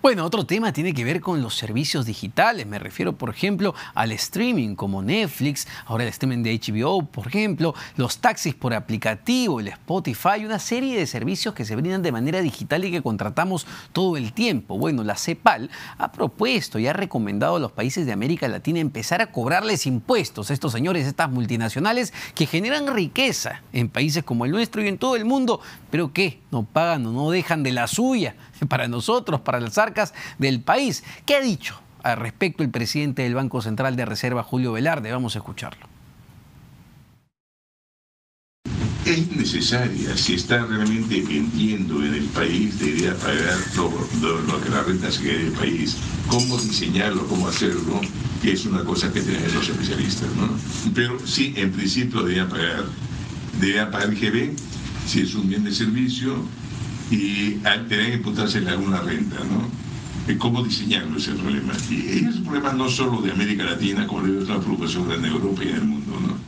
Bueno, otro tema tiene que ver con los servicios digitales. Me refiero, por ejemplo, al streaming como Netflix, ahora el streaming de HBO, por ejemplo, los taxis por aplicativo, el Spotify, una serie de servicios que se brindan de manera digital y que contratamos todo el tiempo. Bueno, la CEPAL ha propuesto y ha recomendado a los países de América Latina empezar a cobrarles impuestos a estos señores, estas multinacionales que generan riqueza en países como el nuestro y en todo el mundo, pero que no pagan o no dejan de la suya para nosotros, para las arcas del país. ¿Qué ha dicho al respecto el presidente del Banco Central de Reserva, Julio Velarde? Vamos a escucharlo. Es necesaria, si está realmente vendiendo en el país, debería pagar todo lo que la renta se quede en el país. Cómo diseñarlo, cómo hacerlo, que es una cosa que tienen los especialistas, ¿no? Pero sí, en principio debería pagar IGB, si es un bien de servicio, y tener que imputársele alguna renta, ¿no? ¿Cómo diseñarlo es el problema? Y es un problema no solo de América Latina, como es una preocupación grande en Europa y en el mundo, ¿no?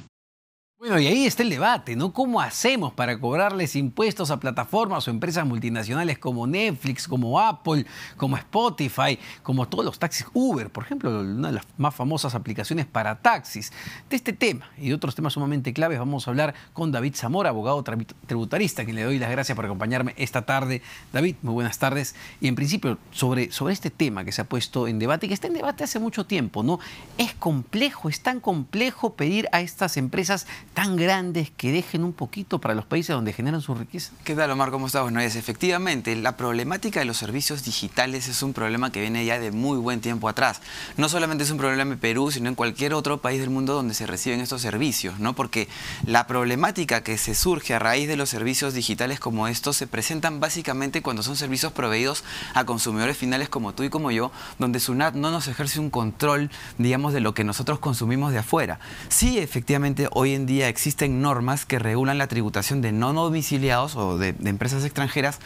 Bueno, y ahí está el debate, ¿no? ¿Cómo hacemos para cobrarles impuestos a plataformas o empresas multinacionales como Netflix, como Apple, como Spotify, como todos los taxis Uber, por ejemplo, una de las más famosas aplicaciones para taxis? De este tema y de otros temas sumamente claves vamos a hablar con David Zamora, abogado tributarista, a quien le doy las gracias por acompañarme esta tarde. David, muy buenas tardes. Y en principio, sobre este tema que se ha puesto en debate y que está en debate hace mucho tiempo, ¿no? Es complejo, es tan complejo pedir a estas empresas tan grandes que dejen un poquito para los países donde generan su riqueza. ¿Qué tal, Omar? ¿Cómo estás? Bueno, efectivamente, la problemática de los servicios digitales es un problema que viene ya de muy buen tiempo atrás. No solamente es un problema en Perú, sino en cualquier otro país del mundo donde se reciben estos servicios, ¿no? Porque la problemática que se surge a raíz de los servicios digitales como estos se presentan básicamente cuando son servicios proveídos a consumidores finales como tú y como yo, donde SUNAT no nos ejerce un control, digamos, de lo que nosotros consumimos de afuera. Sí, efectivamente, hoy en día existen normas que regulan la tributación de no domiciliados o de empresas extranjeras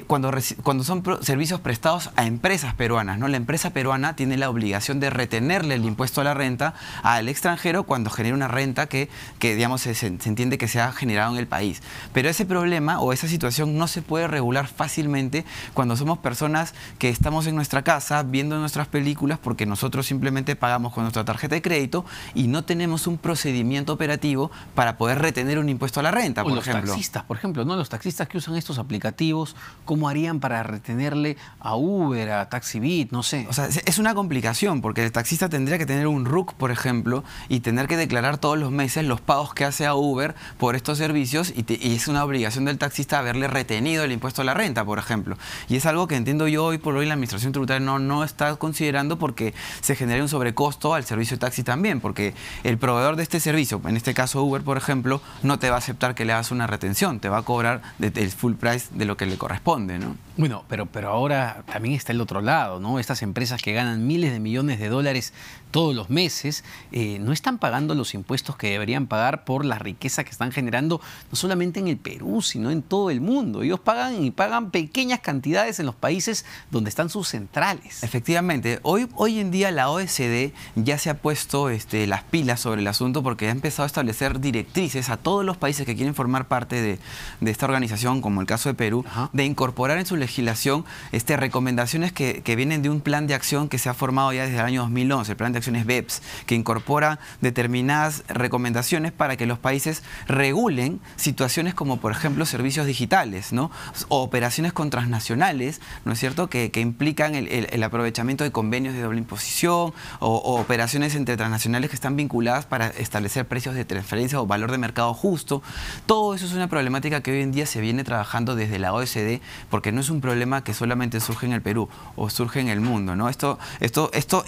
cuando son servicios prestados a empresas peruanas, ¿no? La empresa peruana tiene la obligación de retenerle el impuesto a la renta al extranjero cuando genera una renta que digamos, se entiende que se ha generado en el país. Pero ese problema o esa situación no se puede regular fácilmente cuando somos personas que estamos en nuestra casa viendo nuestras películas porque nosotros simplemente pagamos con nuestra tarjeta de crédito y no tenemos un procedimiento operativo para poder retener un impuesto a la renta, por ejemplo. Los taxistas, por ejemplo, ¿no? Los taxistas que usan estos aplicativos, ¿cómo harían para retenerle a Uber, a TaxiBit, no sé? O sea, es una complicación porque el taxista tendría que tener un RUC, por ejemplo, y tener que declarar todos los meses los pagos que hace a Uber por estos servicios y es una obligación del taxista haberle retenido el impuesto a la renta, por ejemplo. Y es algo que entiendo yo hoy por hoy la Administración Tributaria no está considerando porque se genera un sobrecosto al servicio de taxi también, porque el proveedor de este servicio, en este caso Uber, por ejemplo, no te va a aceptar que le hagas una retención, te va a cobrar el full price de lo que le corresponde, ¿no? Bueno, pero ahora también está el otro lado, ¿no? Estas empresas que ganan miles de millones de dólares todos los meses no están pagando los impuestos que deberían pagar por la riqueza que están generando, no solamente en el Perú, sino en todo el mundo. Ellos pagan pequeñas cantidades en los países donde están sus centrales. Efectivamente, hoy en día la OECD ya se ha puesto las pilas sobre el asunto porque ha empezado a establecer directrices a todos los países que quieren formar parte de esta organización, como el caso de Perú, de incorporar en su legislación recomendaciones que vienen de un plan de acción que se ha formado ya desde el año 2011, el plan de acciones BEPS, que incorpora determinadas recomendaciones para que los países regulen situaciones como, por ejemplo, servicios digitales, ¿no? O operaciones con transnacionales, ¿no es cierto?, que implican el aprovechamiento de convenios de doble imposición o operaciones entre transnacionales que están vinculadas para establecer precios de transferencia o valor de mercado justo. Todo eso es una problemática que hoy en día se viene trabajando desde la OECD porque no es un problema que solamente surge en el Perú o surge en el mundo, ¿no? Esto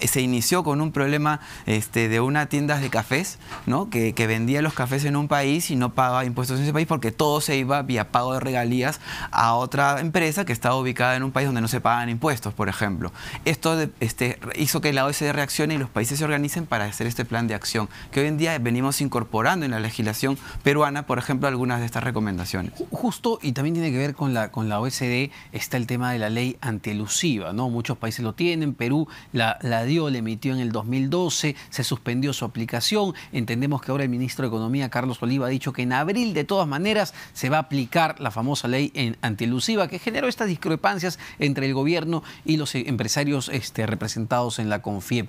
se inició con un problema de una tienda de cafés, ¿no? que vendía los cafés en un país y no pagaba impuestos en ese país porque todo se iba vía pago de regalías a otra empresa que estaba ubicada en un país donde no se pagan impuestos, por ejemplo. Esto hizo que la OECD reaccione y los países se organicen para hacer este plan de acción, que hoy en día venimos incorporando en la legislación peruana, por ejemplo, algunas de estas recomendaciones. Justo, y también tiene que ver con la OECD, está el tema de la ley antielusiva, ¿no? Muchos países lo tienen, Perú la dio, la emitió en el 2012, se suspendió su aplicación. Entendemos que ahora el ministro de Economía, Carlos Oliva, ha dicho que en abril, de todas maneras, se va a aplicar la famosa ley antielusiva que generó estas discrepancias entre el gobierno y los empresarios representados en la CONFIEP.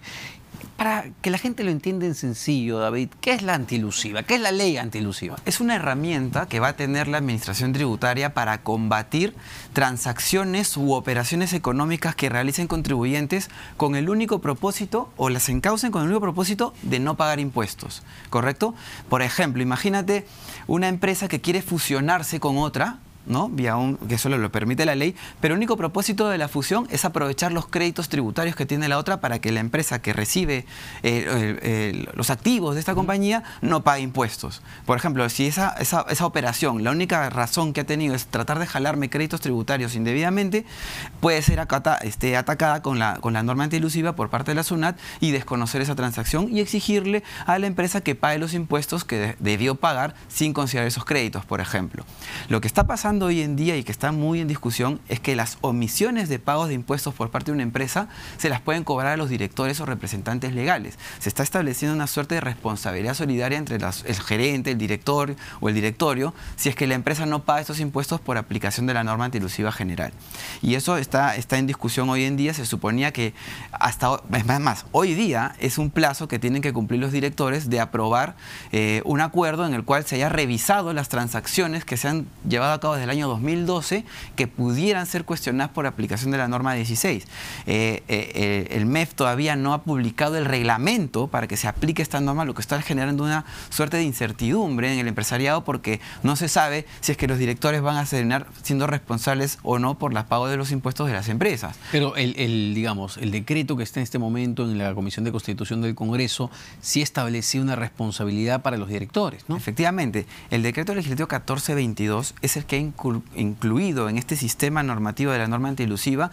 Para que la gente lo entienda en sencillo, David, ¿qué es la antielusiva? ¿Qué es la ley antielusiva? Es una herramienta que va a tener la Administración Tributaria para combatir transacciones u operaciones económicas que realicen contribuyentes con el único propósito, o las encaucen con el único propósito de no pagar impuestos, ¿correcto? Por ejemplo, imagínate una empresa que quiere fusionarse con otra, ¿no? Que solo lo permite la ley, pero el único propósito de la fusión es aprovechar los créditos tributarios que tiene la otra para que la empresa que recibe los activos de esta compañía no pague impuestos. Por ejemplo, si esa operación, la única razón que ha tenido es tratar de jalarme créditos tributarios indebidamente, puede ser atacada con la norma antielusiva por parte de la SUNAT y desconocer esa transacción y exigirle a la empresa que pague los impuestos que debió pagar sin considerar esos créditos, por ejemplo. Lo que está pasando hoy en día y que está muy en discusión es que las omisiones de pagos de impuestos por parte de una empresa se las pueden cobrar a los directores o representantes legales. Se está estableciendo una suerte de responsabilidad solidaria entre el gerente, el director o el directorio si es que la empresa no paga estos impuestos por aplicación de la norma antielusiva general. Y eso está en discusión hoy en día. Se suponía que hoy día es un plazo que tienen que cumplir los directores de aprobar un acuerdo en el cual se haya revisado las transacciones que se han llevado a cabo desde el año 2012 que pudieran ser cuestionadas por aplicación de la norma 16. El MEF todavía no ha publicado el reglamento para que se aplique esta norma, lo que está generando una suerte de incertidumbre en el empresariado porque no se sabe si es que los directores van a terminar siendo responsables o no por la pago de los impuestos de las empresas. Pero digamos, el decreto que está en este momento en la Comisión de Constitución del Congreso sí establecía una responsabilidad para los directores, ¿no? Efectivamente, el decreto legislativo 1422 es el que ha incluido en este sistema normativo de la norma antielusiva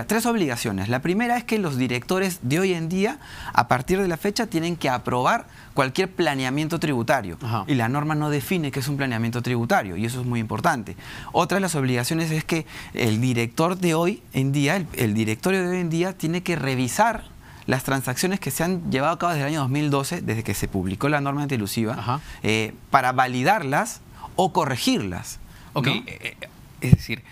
tres obligaciones. La primera es que los directores de hoy en día, a partir de la fecha, tienen que aprobar cualquier planeamiento tributario. Ajá. Y la norma no define qué es un planeamiento tributario, y eso es muy importante. Otra de las obligaciones es que el director de hoy en día, el directorio de hoy en día, tiene que revisar las transacciones que se han llevado a cabo desde el año 2012, desde que se publicó la norma antielusiva, para validarlas o corregirlas. Ok, ¿no? Es decir,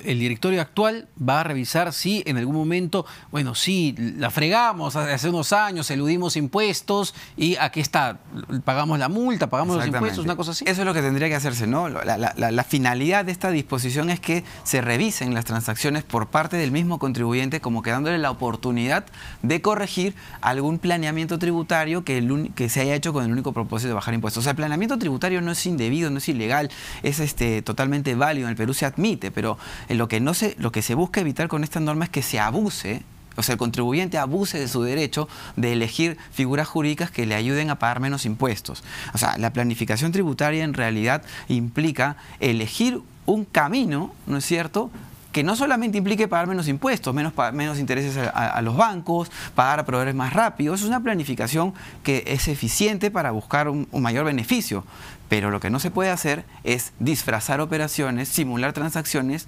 el directorio actual va a revisar si en algún momento, bueno, sí, la fregamos hace unos años, eludimos impuestos y aquí está, pagamos la multa, pagamos los impuestos, una cosa así. Eso es lo que tendría que hacerse, ¿no? La finalidad de esta disposición es que se revisen las transacciones por parte del mismo contribuyente, como que dándole la oportunidad de corregir algún planeamiento tributario que se haya hecho con el único propósito de bajar impuestos. O sea, el planeamiento tributario no es indebido, no es ilegal, es totalmente válido, en el Perú se admite, pero lo que se busca evitar con esta norma es que se abuse, o sea, el contribuyente abuse de su derecho de elegir figuras jurídicas que le ayuden a pagar menos impuestos. O sea, la planificación tributaria en realidad implica elegir un camino, ¿no es cierto?, que no solamente implique pagar menos impuestos, menos intereses a los bancos, pagar a proveedores más rápido. Es una planificación que es eficiente para buscar un mayor beneficio. Pero lo que no se puede hacer es disfrazar operaciones, simular transacciones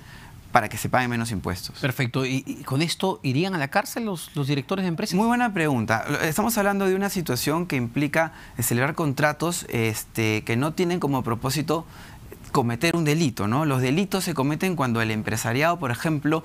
para que se paguen menos impuestos. Perfecto. ¿Y con esto irían a la cárcel los directores de empresas? Muy buena pregunta. Estamos hablando de una situación que implica celebrar contratos que no tienen como propósito cometer un delito, ¿no? Los delitos se cometen cuando el empresariado, por ejemplo,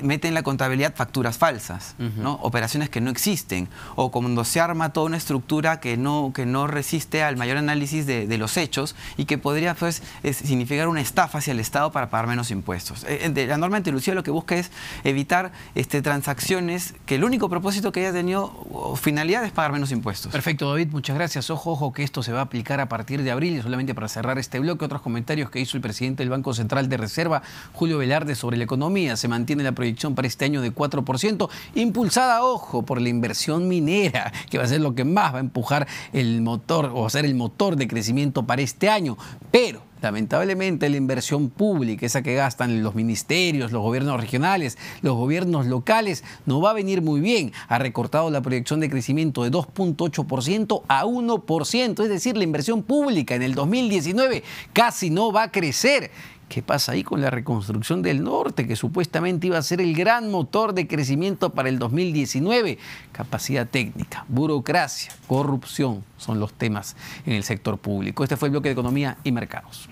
mete en la contabilidad facturas falsas, ¿no? Operaciones que no existen, o cuando se arma toda una estructura que no resiste al mayor análisis de los hechos y que podría, pues, significar una estafa hacia el Estado para pagar menos impuestos. La norma antielusiva lo que busca es evitar transacciones que el único propósito que haya tenido o finalidad es pagar menos impuestos. Perfecto, David, muchas gracias. Ojo que esto se va a aplicar a partir de abril. Y solamente para cerrar este bloque, otros comentarios que hizo el presidente del Banco Central de Reserva, Julio Velarde, sobre la economía. Se mantiene la proyección para este año de 4%, impulsada, ojo, por la inversión minera, que va a ser lo que más va a empujar el motor, o va a ser el motor de crecimiento para este año. Pero Lamentablemente la inversión pública, esa que gastan los ministerios, los gobiernos regionales, los gobiernos locales, no va a venir muy bien. Ha recortado la proyección de crecimiento de 2.8% a 1%, es decir, la inversión pública en el 2019 casi no va a crecer. ¿Qué pasa ahí con la reconstrucción del norte, que supuestamente iba a ser el gran motor de crecimiento para el 2019? Capacidad técnica, burocracia, corrupción son los temas en el sector público. Este fue el bloque de Economía y Mercados.